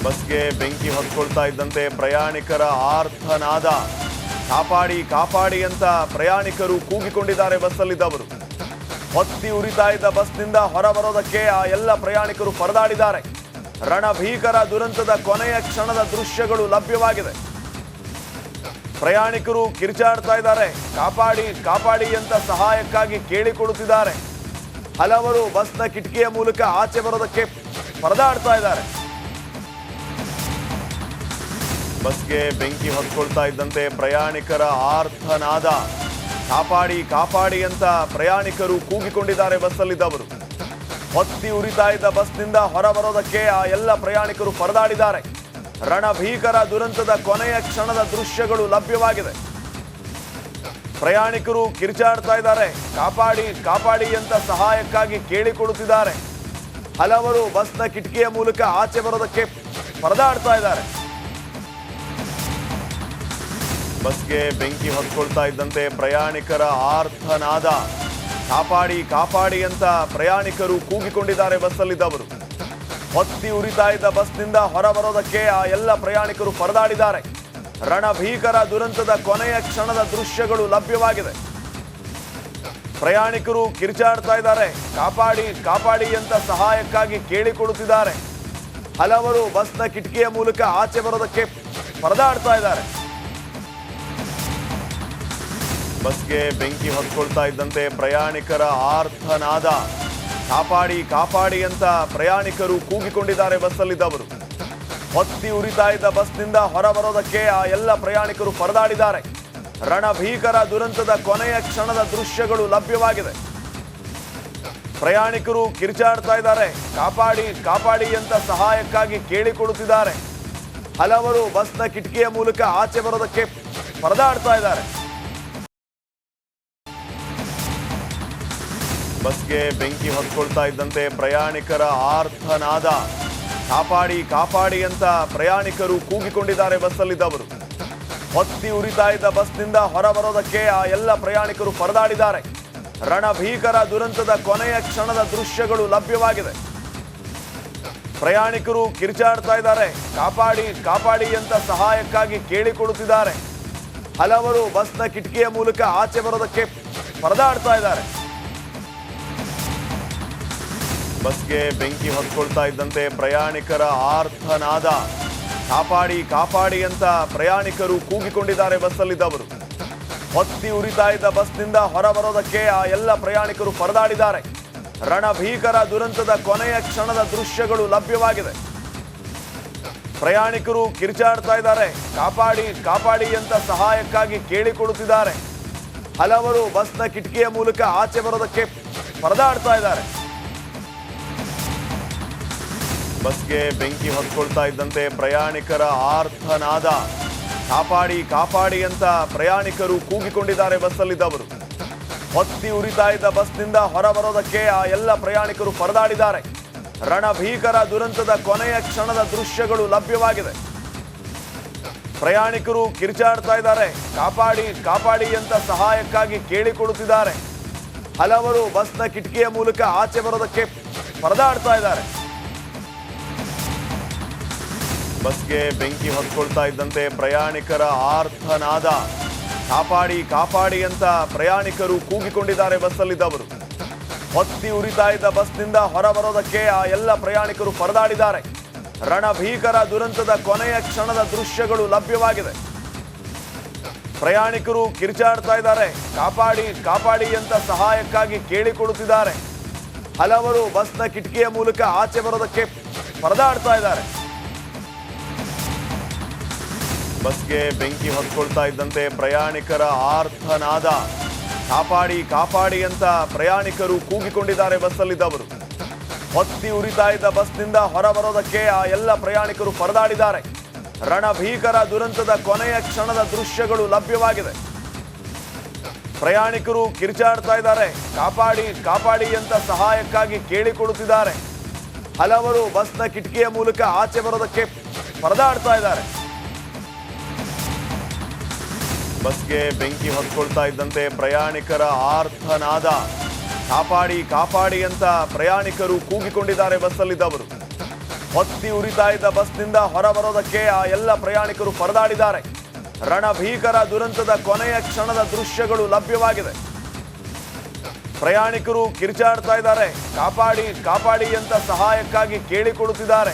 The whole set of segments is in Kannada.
ಬಸ್ಗೆ ಬೆಂಕಿ ಹೊತ್ಕೊಳ್ತಾ ಇದ್ದಂತೆ ಪ್ರಯಾಣಿಕರ ಆರ್ತನಾದ. ಕಾಪಾಡಿ ಕಾಪಾಡಿ ಅಂತ ಪ್ರಯಾಣಿಕರು ಕೂಗಿಕೊಂಡಿದ್ದಾರೆ. ಬಸ್ಸಲ್ಲಿದ್ದವರು ಹೊತ್ತಿ ಉರಿತಾ ಇದ್ದ ಬಸ್ನಿಂದ ಹೊರಬರೋದಕ್ಕೆ ಆ ಎಲ್ಲ ಪ್ರಯಾಣಿಕರು ಪರದಾಡಿದ್ದಾರೆ. ರಣಭೀಕರ ದುರಂತದ ಕೊನೆಯ ಕ್ಷಣದ ದೃಶ್ಯಗಳು ಲಭ್ಯವಾಗಿದೆ. ಪ್ರಯಾಣಿಕರು ಕಿರ್ಚಾಡ್ತಾ ಇದ್ದಾರೆ. ಕಾಪಾಡಿ ಕಾಪಾಡಿ ಅಂತ ಸಹಾಯಕ್ಕಾಗಿ ಕೇಳಿಕೊಳ್ಳುತ್ತಿದ್ದಾರೆ. ಹಲವರು ಬಸ್ನ ಕಿಟಕಿಯ ಮೂಲಕ ಆಚೆ ಬರೋದಕ್ಕೆ ಪರದಾಡ್ತಾ ಇದ್ದಾರೆ. ಬಸ್ಗೆ ಬೆಂಕಿ ಹೊತ್ಕೊಳ್ತಾ ಇದ್ದಂತೆ ಪ್ರಯಾಣಿಕರ ಆರ್ತನಾದ. ಕಾಪಾಡಿ ಕಾಪಾಡಿ ಅಂತ ಪ್ರಯಾಣಿಕರು ಕೂಗಿಕೊಂಡಿದ್ದಾರೆ. ಬಸ್ಸಲ್ಲಿದ್ದವರು ಹೊತ್ತಿ ಉರಿತಾ ಇದ್ದ ಬಸ್ನಿಂದ ಹೊರಬರೋದಕ್ಕೆ ಆ ಎಲ್ಲ ಪ್ರಯಾಣಿಕರು ಪರದಾಡಿದ್ದಾರೆ. ರಣಭೀಕರ ದುರಂತದ ಕೊನೆಯ ಕ್ಷಣದ ದೃಶ್ಯಗಳು ಲಭ್ಯವಾಗಿದೆ. ಪ್ರಯಾಣಿಕರು ಕಿರ್ಚಾಡ್ತಾ ಇದ್ದಾರೆ. ಕಾಪಾಡಿ ಕಾಪಾಡಿ ಅಂತ ಸಹಾಯಕ್ಕಾಗಿ ಕೇಳಿಕೊಳ್ಳುತ್ತಿದ್ದಾರೆ. ಹಲವರು ಬಸ್ನ ಕಿಟಕಿಯ ಮೂಲಕ ಆಚೆ ಬರೋದಕ್ಕೆ ಪರದಾಡ್ತಾ ಇದ್ದಾರೆ. ಬಸ್ಗೆ ಬೆಂಕಿ ಹೊತ್ಕೊಳ್ತಾ ಇದ್ದಂತೆ ಪ್ರಯಾಣಿಕರ ಆರ್ತನಾದ. ಕಾಪಾಡಿ ಕಾಪಾಡಿ ಅಂತ ಪ್ರಯಾಣಿಕರು ಕೂಗಿಕೊಂಡಿದ್ದಾರೆ. ಬಸ್ಸಲ್ಲಿದ್ದವರು ಹೊತ್ತಿ ಉರಿತಾ ಇದ್ದ ಬಸ್ನಿಂದ ಹೊರಬರೋದಕ್ಕೆ ಆ ಎಲ್ಲ ಪ್ರಯಾಣಿಕರು ಪರದಾಡಿದ್ದಾರೆ. ರಣಭೀಕರ ದುರಂತದ ಕೊನೆಯ ಕ್ಷಣದ ದೃಶ್ಯಗಳು ಲಭ್ಯವಾಗಿದೆ. ಪ್ರಯಾಣಿಕರು ಕಿರ್ಚಾಡ್ತಾ ಇದ್ದಾರೆ. ಕಾಪಾಡಿ ಕಾಪಾಡಿ ಅಂತ ಸಹಾಯಕ್ಕಾಗಿ ಕೇಳಿಕೊಳ್ಳುತ್ತಿದ್ದಾರೆ. ಹಲವರು ಬಸ್ನ ಕಿಟಕಿಯ ಮೂಲಕ ಆಚೆ ಬರೋದಕ್ಕೆ ಪರದಾಡ್ತಾ ಇದ್ದಾರೆ. ಬಸ್ಗೆ ಬೆಂಕಿ ಹೊತ್ಕೊಳ್ತಾ ಇದ್ದಂತೆ ಪ್ರಯಾಣಿಕರ ಆರ್ತನಾದ. ಕಾಪಾಡಿ ಕಾಪಾಡಿ ಅಂತ ಪ್ರಯಾಣಿಕರು ಕೂಗಿಕೊಂಡಿದ್ದಾರೆ. ಬಸ್ಸಲ್ಲಿದ್ದವರು ಹೊತ್ತಿ ಉರಿತಾ ಇದ್ದ ಬಸ್ನಿಂದ ಹೊರಬರೋದಕ್ಕೆ ಆ ಎಲ್ಲ ಪ್ರಯಾಣಿಕರು ಪರದಾಡಿದ್ದಾರೆ. ರಣಭೀಕರ ದುರಂತದ ಕೊನೆಯ ಕ್ಷಣದ ದೃಶ್ಯಗಳು ಲಭ್ಯವಾಗಿದೆ. ಪ್ರಯಾಣಿಕರು ಕಿರ್ಚಾಡ್ತಾ ಇದ್ದಾರೆ. ಕಾಪಾಡಿ ಕಾಪಾಡಿ ಅಂತ ಸಹಾಯಕ್ಕಾಗಿ ಕೇಳಿಕೊಳ್ಳುತ್ತಿದ್ದಾರೆ. ಹಲವರು ಬಸ್ನ ಕಿಟಕಿಯ ಮೂಲಕ ಆಚೆ ಬರೋದಕ್ಕೆ ಪರದಾಡ್ತಾ ಇದ್ದಾರೆ. ಬಸ್ಗೆ ಬೆಂಕಿ ಹೊತ್ಕೊಳ್ತಾ ಇದ್ದಂತೆ ಪ್ರಯಾಣಿಕರ ಆರ್ತನಾದ. ಕಾಪಾಡಿ ಕಾಪಾಡಿ ಅಂತ ಪ್ರಯಾಣಿಕರು ಕೂಗಿಕೊಂಡಿದ್ದಾರೆ. ಬಸ್ಸಲ್ಲಿದ್ದವರು ಹೊತ್ತಿ ಉರಿತಾ ಇದ್ದ ಬಸ್ನಿಂದ ಹೊರಬರೋದಕ್ಕೆ ಆ ಎಲ್ಲ ಪ್ರಯಾಣಿಕರು ಪರದಾಡಿದ್ದಾರೆ. ರಣಭೀಕರ ದುರಂತದ ಕೊನೆಯ ಕ್ಷಣದ ದೃಶ್ಯಗಳು ಲಭ್ಯವಾಗಿದೆ. ಪ್ರಯಾಣಿಕರು ಕಿರ್ಚಾಡ್ತಾ ಇದ್ದಾರೆ. ಕಾಪಾಡಿ ಕಾಪಾಡಿ ಅಂತ ಸಹಾಯಕ್ಕಾಗಿ ಕೇಳಿಕೊಳ್ಳುತ್ತಿದ್ದಾರೆ. ಹಲವರು ಬಸ್ನ ಕಿಟಕಿಯ ಮೂಲಕ ಆಚೆ ಬರೋದಕ್ಕೆ ಪರದಾಡ್ತಾ ಇದ್ದಾರೆ. ಬಸ್ಗೆ ಬೆಂಕಿ ಹೊತ್ಕೊಳ್ತಾ ಇದ್ದಂತೆ ಪ್ರಯಾಣಿಕರ ಆರ್ತನಾದ. ಕಾಪಾಡಿ ಕಾಪಾಡಿ ಅಂತ ಪ್ರಯಾಣಿಕರು ಕೂಗಿಕೊಂಡಿದ್ದಾರೆ. ಬಸ್ಸಲ್ಲಿದ್ದವರು ಹೊತ್ತಿ ಉರಿತಾ ಇದ್ದ ಬಸ್ನಿಂದ ಹೊರಬರೋದಕ್ಕೆ ಆ ಎಲ್ಲ ಪ್ರಯಾಣಿಕರು ಪರದಾಡಿದ್ದಾರೆ. ರಣಭೀಕರ ದುರಂತದ ಕೊನೆಯ ಕ್ಷಣದ ದೃಶ್ಯಗಳು ಲಭ್ಯವಾಗಿದೆ. ಪ್ರಯಾಣಿಕರು ಕಿರ್ಚಾಡ್ತಾ ಇದ್ದಾರೆ. ಕಾಪಾಡಿ ಕಾಪಾಡಿ ಅಂತ ಸಹಾಯಕ್ಕಾಗಿ ಕೇಳಿಕೊಳ್ಳುತ್ತಿದ್ದಾರೆ. ಹಲವರು ಬಸ್ನ ಕಿಟಕಿಯ ಮೂಲಕ ಆಚೆ ಬರೋದಕ್ಕೆ ಪರದಾಡ್ತಾ ಇದ್ದಾರೆ. ಬಸ್ಗೆ ಬೆಂಕಿ ಹೊತ್ಕೊಳ್ತಾ ಇದ್ದಂತೆ ಪ್ರಯಾಣಿಕರ ಆರ್ತನಾದ. ಕಾಪಾಡಿ ಕಾಪಾಡಿ ಅಂತ ಪ್ರಯಾಣಿಕರು ಕೂಗಿಕೊಂಡಿದ್ದಾರೆ. ಬಸ್ಸಲ್ಲಿದ್ದವರು ಹೊತ್ತಿ ಉರಿತಾ ಇದ್ದ ಬಸ್ನಿಂದ ಹೊರಬರೋದಕ್ಕೆ ಆ ಎಲ್ಲ ಪ್ರಯಾಣಿಕರು ಪರದಾಡಿದ್ದಾರೆ. ರಣಭೀಕರ ದುರಂತದ ಕೊನೆಯ ಕ್ಷಣದ ದೃಶ್ಯಗಳು ಲಭ್ಯವಾಗಿದೆ. ಪ್ರಯಾಣಿಕರು ಕಿರ್ಚಾಡ್ತಾ ಇದ್ದಾರೆ. ಕಾಪಾಡಿ ಕಾಪಾಡಿ ಅಂತ ಸಹಾಯಕ್ಕಾಗಿ ಕೇಳಿಕೊಳ್ಳುತ್ತಿದ್ದಾರೆ. ಹಲವರು ಬಸ್ನ ಕಿಟಕಿಯ ಮೂಲಕ ಆಚೆ ಬರೋದಕ್ಕೆ ಪರದಾಡ್ತಾ ಇದ್ದಾರೆ. ಬಸ್ಗೆ ಬೆಂಕಿ ಹೊತ್ಕೊಳ್ತಾ ಇದ್ದಂತೆ ಪ್ರಯಾಣಿಕರ ಆರ್ತನಾದ. ಕಾಪಾಡಿ ಕಾಪಾಡಿ ಅಂತ ಪ್ರಯಾಣಿಕರು ಕೂಗಿಕೊಂಡಿದ್ದಾರೆ. ಬಸ್ಸಲ್ಲಿದ್ದವರು ಹೊತ್ತಿ ಉರಿತಾ ಇದ್ದ ಬಸ್ನಿಂದ ಹೊರಬರೋದಕ್ಕೆ ಆ ಎಲ್ಲ ಪ್ರಯಾಣಿಕರು ಪರದಾಡಿದ್ದಾರೆ. ರಣಭೀಕರ ದುರಂತದ ಕೊನೆಯ ಕ್ಷಣದ ದೃಶ್ಯಗಳು ಲಭ್ಯವಾಗಿದೆ. ಪ್ರಯಾಣಿಕರು ಕಿರ್ಚಾಡ್ತಾ ಇದ್ದಾರೆ. ಕಾಪಾಡಿ ಕಾಪಾಡಿ ಅಂತ ಸಹಾಯಕ್ಕಾಗಿ ಕೇಳಿಕೊಳ್ಳುತ್ತಿದ್ದಾರೆ. ಹಲವರು ಬಸ್ನ ಕಿಟಕಿಯ ಮೂಲಕ ಆಚೆ ಬರೋದಕ್ಕೆ ಪರದಾಡ್ತಾ ಇದ್ದಾರೆ. ಬಸ್ಗೆ ಬೆಂಕಿ ಹೊತ್ಕೊಳ್ತಾ ಇದ್ದಂತೆ ಪ್ರಯಾಣಿಕರ ಆರ್ತನಾದ. ಕಾಪಾಡಿ ಕಾಪಾಡಿ ಅಂತ ಪ್ರಯಾಣಿಕರು ಕೂಗಿಕೊಂಡಿದ್ದಾರೆ. ಬಸ್ಸಲ್ಲಿದ್ದವರು ಹೊತ್ತಿ ಉರಿತಾ ಇದ್ದ ಬಸ್ನಿಂದ ಹೊರಬರೋದಕ್ಕೆ ಆ ಎಲ್ಲ ಪ್ರಯಾಣಿಕರು ಪರದಾಡಿದ್ದಾರೆ. ರಣಭೀಕರ ದುರಂತದ ಕೊನೆಯ ಕ್ಷಣದ ದೃಶ್ಯಗಳು ಲಭ್ಯವಾಗಿದೆ. ಪ್ರಯಾಣಿಕರು ಕಿರ್ಚಾಡ್ತಾ ಇದ್ದಾರೆ. ಕಾಪಾಡಿ ಕಾಪಾಡಿ ಅಂತ ಸಹಾಯಕ್ಕಾಗಿ ಕೇಳಿಕೊಳ್ಳುತ್ತಿದ್ದಾರೆ. ಹಲವರು ಬಸ್ನ ಕಿಟಕಿಯ ಮೂಲಕ ಆಚೆ ಬರೋದಕ್ಕೆ ಪರದಾಡ್ತಾ ಇದ್ದಾರೆ. ಬಸ್ಗೆ ಬೆಂಕಿ ಹೊತ್ಕೊಳ್ತಾ ಇದ್ದಂತೆ ಪ್ರಯಾಣಿಕರ ಆರ್ತನಾದ. ಕಾಪಾಡಿ ಕಾಪಾಡಿ ಅಂತ ಪ್ರಯಾಣಿಕರು ಕೂಗಿಕೊಂಡಿದ್ದಾರೆ. ಬಸ್ಸಲ್ಲಿದ್ದವರು ಹೊತ್ತಿ ಉರಿತಾ ಇದ್ದ ಬಸ್ನಿಂದ ಹೊರಬರೋದಕ್ಕೆ ಆ ಎಲ್ಲ ಪ್ರಯಾಣಿಕರು ಪರದಾಡಿದ್ದಾರೆ. ರಣಭೀಕರ ದುರಂತದ ಕೊನೆಯ ಕ್ಷಣದ ದೃಶ್ಯಗಳು ಲಭ್ಯವಾಗಿದೆ. ಪ್ರಯಾಣಿಕರು ಕಿರುಚಾಡ್ತಾ ಇದ್ದಾರೆ. ಕಾಪಾಡಿ ಕಾಪಾಡಿ ಅಂತ ಸಹಾಯಕ್ಕಾಗಿ ಕೇಳಿಕೊಳ್ಳುತ್ತಿದ್ದಾರೆ.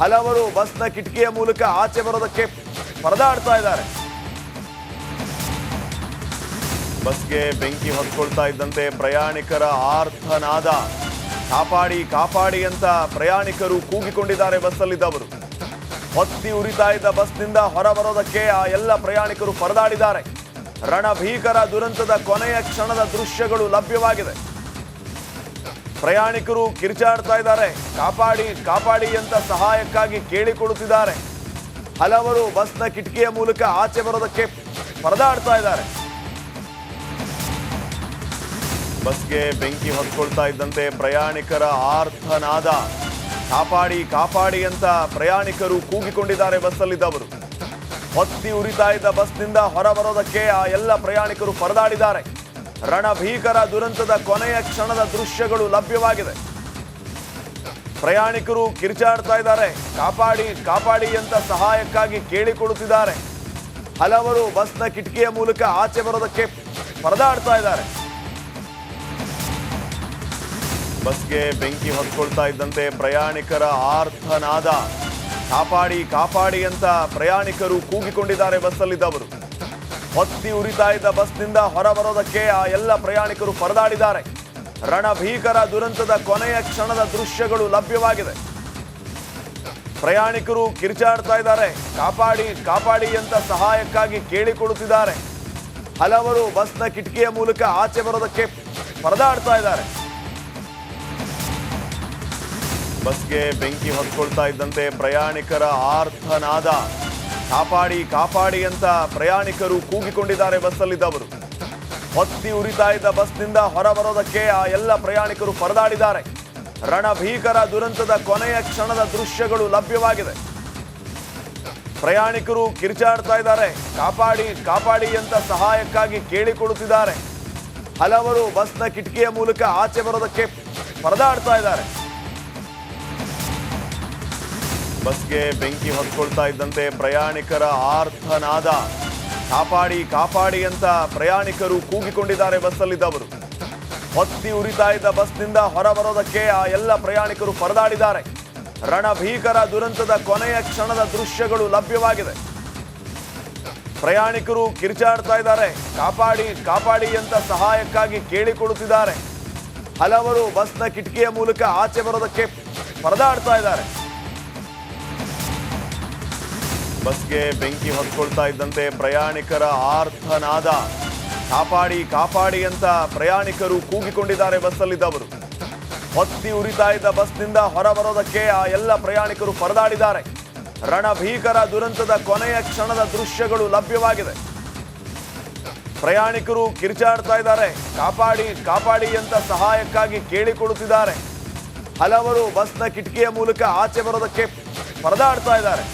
ಹಲವರು ಬಸ್ನ ಕಿಟಕಿಯ ಮೂಲಕ ಆಚೆ ಬರೋದಕ್ಕೆ ಪರದಾಡ್ತಾ ಇದ್ದಾರೆ. ಬಸ್ಗೆ ಬೆಂಕಿ ಹೊತ್ಕೊಳ್ತಾ ಇದ್ದಂತೆ ಪ್ರಯಾಣಿಕರ ಆರ್ತನಾದ. ಕಾಪಾಡಿ ಕಾಪಾಡಿ ಅಂತ ಪ್ರಯಾಣಿಕರು ಕೂಗಿಕೊಂಡಿದ್ದಾರೆ. ಬಸ್ಸಲ್ಲಿದ್ದವರು ಹೊತ್ತಿ ಉರಿತಾ ಇದ್ದ ಬಸ್ನಿಂದ ಹೊರಬರೋದಕ್ಕೆ ಆ ಎಲ್ಲ ಪ್ರಯಾಣಿಕರು ಪರದಾಡಿದ್ದಾರೆ. ರಣಭೀಕರ ದುರಂತದ ಕೊನೆಯ ಕ್ಷಣದ ದೃಶ್ಯಗಳು ಲಭ್ಯವಾಗಿದೆ. ಪ್ರಯಾಣಿಕರು ಕಿರುಚಾಡ್ತಾ ಇದ್ದಾರೆ. ಕಾಪಾಡಿ ಕಾಪಾಡಿ ಅಂತ ಸಹಾಯಕ್ಕಾಗಿ ಕೇಳಿಕೊಳ್ಳುತ್ತಿದ್ದಾರೆ. ಹಲವರು ಬಸ್ನ ಕಿಟಕಿಯ ಮೂಲಕ ಆಚೆ ಬರೋದಕ್ಕೆ ಪರದಾಡ್ತಾ ಇದ್ದಾರೆ. ಬಸ್ಗೆ ಬೆಂಕಿ ಹೊತ್ಕೊಳ್ತಾ ಇದ್ದಂತೆ ಪ್ರಯಾಣಿಕರ ಆರ್ತನಾದ. ಕಾಪಾಡಿ ಕಾಪಾಡಿ ಅಂತ ಪ್ರಯಾಣಿಕರು ಕೂಗಿಕೊಂಡಿದ್ದಾರೆ. ಬಸ್ಸಲ್ಲಿದ್ದವರು ಹೊತ್ತಿ ಉರಿತಾ ಇದ್ದ ಬಸ್ನಿಂದ ಹೊರಬರೋದಕ್ಕೆ ಆ ಎಲ್ಲ ಪ್ರಯಾಣಿಕರು ಪರದಾಡಿದ್ದಾರೆ. ರಣಭೀಕರ ದುರಂತದ ಕೊನೆಯ ಕ್ಷಣದ ದೃಶ್ಯಗಳು ಲಭ್ಯವಾಗಿದೆ. ಪ್ರಯಾಣಿಕರು ಕಿರುಚಾಡ್ತಾ ಇದ್ದಾರೆ. ಕಾಪಾಡಿ ಕಾಪಾಡಿ ಅಂತ ಸಹಾಯಕ್ಕಾಗಿ ಕೇಳಿಕೊಳ್ಳುತ್ತಿದ್ದಾರೆ. ಹಲವರು ಬಸ್ನ ಕಿಟಕಿಯ ಮೂಲಕ ಆಚೆ ಬರೋದಕ್ಕೆ ಪರದಾಡ್ತಾ ಇದ್ದಾರೆ. ಬಸ್ಗೆ ಬೆಂಕಿ ಹೊತ್ಕೊಳ್ತಾ ಇದ್ದಂತೆ ಪ್ರಯಾಣಿಕರ ಆರ್ತನಾದ. ಕಾಪಾಡಿ ಕಾಪಾಡಿ ಅಂತ ಪ್ರಯಾಣಿಕರು ಕೂಗಿಕೊಂಡಿದ್ದಾರೆ. ಬಸ್ಸಲ್ಲಿದ್ದವರು ಹೊತ್ತಿ ಉರಿತಾ ಇದ್ದ ಬಸ್ನಿಂದ ಹೊರಬರೋದಕ್ಕೆ ಆ ಎಲ್ಲ ಪ್ರಯಾಣಿಕರು ಪರದಾಡಿದ್ದಾರೆ. ರಣಭೀಕರ ದುರಂತದ ಕೊನೆಯ ಕ್ಷಣದ ದೃಶ್ಯಗಳು ಲಭ್ಯವಾಗಿದೆ. ಪ್ರಯಾಣಿಕರು ಕಿರುಚಾಡ್ತಾ ಇದ್ದಾರೆ. ಕಾಪಾಡಿ ಕಾಪಾಡಿ ಅಂತ ಸಹಾಯಕ್ಕಾಗಿ ಕೇಳಿಕೊಳ್ಳುತ್ತಿದ್ದಾರೆ. ಹಲವರು ಬಸ್ನ ಕಿಟಕಿಯ ಮೂಲಕ ಆಚೆ ಬರೋದಕ್ಕೆ ಪರದಾಡ್ತಾ ಇದ್ದಾರೆ. ಬಸ್ಗೆ ಬೆಂಕಿ ಹೊತ್ಕೊಳ್ತಾ ಇದ್ದಂತೆ ಪ್ರಯಾಣಿಕರ ಆರ್ತನಾದ. ಕಾಪಾಡಿ ಕಾಪಾಡಿ ಅಂತ ಪ್ರಯಾಣಿಕರು ಕೂಗಿಕೊಂಡಿದ್ದಾರೆ. ಬಸ್ಸಲ್ಲಿದ್ದವರು ಹೊತ್ತಿ ಉರಿತಾ ಇದ್ದ ಬಸ್ನಿಂದ ಹೊರಬರೋದಕ್ಕೆ ಆ ಎಲ್ಲ ಪ್ರಯಾಣಿಕರು ಪರದಾಡಿದ್ದಾರೆ. ರಣಭೀಕರ ದುರಂತದ ಕೊನೆಯ ಕ್ಷಣದ ದೃಶ್ಯಗಳು ಲಭ್ಯವಾಗಿದೆ. ಪ್ರಯಾಣಿಕರು ಕಿರುಚಾಡ್ತಾ ಇದ್ದಾರೆ. ಕಾಪಾಡಿ ಕಾಪಾಡಿ ಅಂತ ಸಹಾಯಕ್ಕಾಗಿ ಕೇಳಿಕೊಳ್ಳುತ್ತಿದ್ದಾರೆ. ಹಲವರು ಬಸ್ನ ಕಿಟಕಿಯ ಮೂಲಕ ಆಚೆ ಬರೋದಕ್ಕೆ ಪರದಾಡ್ತಾ ಇದ್ದಾರೆ. ಬಸ್ಗೆ ಬೆಂಕಿ ಹೊತ್ಕೊಳ್ತಾ ಇದ್ದಂತೆ ಪ್ರಯಾಣಿಕರ ಆರ್ತನಾದ. ಕಾಪಾಡಿ ಕಾಪಾಡಿ ಅಂತ ಪ್ರಯಾಣಿಕರು ಕೂಗಿಕೊಂಡಿದ್ದಾರೆ. ಬಸ್ಸಲ್ಲಿದ್ದವರು ಹೊತ್ತಿ ಉರಿತಾ ಇದ್ದ ಬಸ್ನಿಂದ ಹೊರಬರೋದಕ್ಕೆ ಆ ಎಲ್ಲ ಪ್ರಯಾಣಿಕರು ಪರದಾಡಿದ್ದಾರೆ. ರಣಭೀಕರ ದುರಂತದ ಕೊನೆಯ ಕ್ಷಣದ ದೃಶ್ಯಗಳು ಲಭ್ಯವಾಗಿದೆ. ಪ್ರಯಾಣಿಕರು ಕಿರುಚಾಡ್ತಾ ಇದ್ದಾರೆ. ಕಾಪಾಡಿ ಕಾಪಾಡಿ ಅಂತ ಸಹಾಯಕ್ಕಾಗಿ ಕೇಳಿಕೊಳ್ಳುತ್ತಿದ್ದಾರೆ. ಹಲವರು ಬಸ್ನ ಕಿಟಕಿಯ ಮೂಲಕ ಆಚೆ ಬರೋದಕ್ಕೆ ಪರದಾಡ್ತಾ ಇದ್ದಾರೆ. ಬಸ್ಗೆ ಬೆಂಕಿ ಹೊತ್ಕೊಳ್ತಾ ಇದ್ದಂತೆ ಪ್ರಯಾಣಿಕರ ಆರ್ತನಾದ. ಕಾಪಾಡಿ ಕಾಪಾಡಿ ಅಂತ ಪ್ರಯಾಣಿಕರು ಕೂಗಿಕೊಂಡಿದ್ದಾರೆ. ಬಸ್ಸಲ್ಲಿದ್ದವರು ಹೊತ್ತಿ ಉರಿತಾ ಇದ್ದ ಬಸ್ನಿಂದ ಹೊರಬರೋದಕ್ಕೆ ಆ ಎಲ್ಲ ಪ್ರಯಾಣಿಕರು ಪರದಾಡಿದ್ದಾರೆ. ರಣಭೀಕರ ದುರಂತದ ಕೊನೆಯ ಕ್ಷಣದ ದೃಶ್ಯಗಳು ಲಭ್ಯವಾಗಿದೆ. ಪ್ರಯಾಣಿಕರು ಕಿರುಚಾಡ್ತಾ ಇದ್ದಾರೆ. ಕಾಪಾಡಿ ಕಾಪಾಡಿ ಅಂತ ಸಹಾಯಕ್ಕಾಗಿ ಕೇಳಿಕೊಳ್ಳುತ್ತಿದ್ದಾರೆ. ಹಲವರು ಬಸ್ನ ಕಿಟಕಿಯ ಮೂಲಕ ಆಚೆ ಬರೋದಕ್ಕೆ ಪರದಾಡ್ತಾ ಇದ್ದಾರೆ.